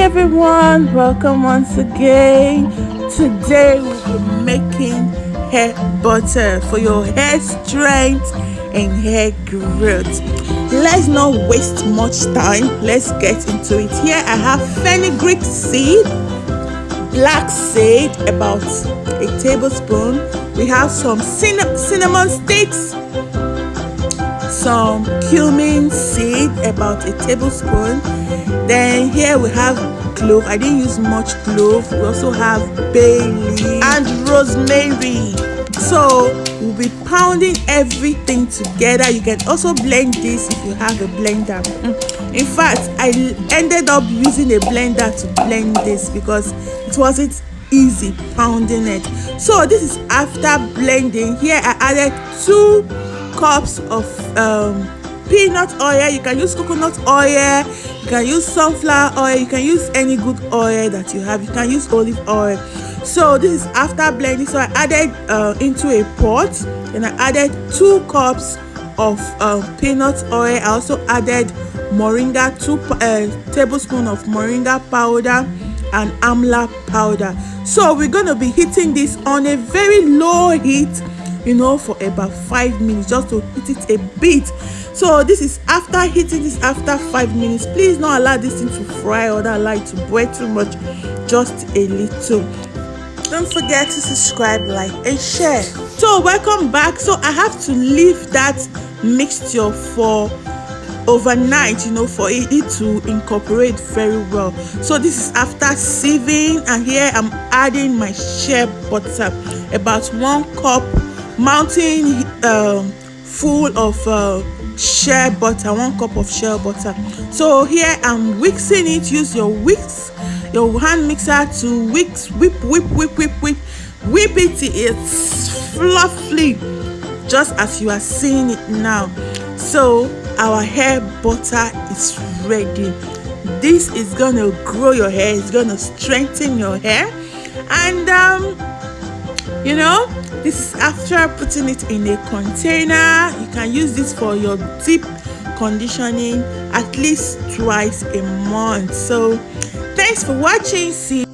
everyone, welcome once again. Today we'll be making hair butter for your hair strength and hair growth. Let's not waste much time, let's get into it. Here I have fenugreek seed, black seed, about a tablespoon. We have some cinnamon sticks, some cumin seed, about a tablespoon. Then here we have clove. I didn't use much clove. We also have bay leaf and rosemary. So we'll be pounding everything together. You can also blend this if you have a blender. In fact, I ended up using a blender to blend this because it wasn't easy pounding it. So this is after blending. Here I added 2 cups of peanut oil. You can use coconut oil, you can use sunflower oil, you can use any good oil that you have. You can use olive oil. So this is after blending. So I added into a pot, and I added 2 cups of peanut oil. I also added moringa, 2 tablespoons of moringa powder and amla powder. So we're going to be heating this on a very low heat, for about 5 minutes, just to heat it a bit. So this is after heating this after 5 minutes. Please don't allow this thing to fry or don't allow it to boil too much, just a little. Don't forget to subscribe, like and share. So welcome back. So I have to leave that mixture for overnight, for it to incorporate very well. So this is after sieving, and here I'm adding my shea butter, about 1 cup mountain full of shea butter, 1 cup of shea butter. So here I'm whixing it. Use your your hand mixer to whip it. It's fluffy, just as you are seeing it now. So our hair butter is ready. This is gonna grow your hair, it's gonna strengthen your hair, and this is after putting it in a container. You can use this for your deep conditioning at least twice a month. So thanks for watching. See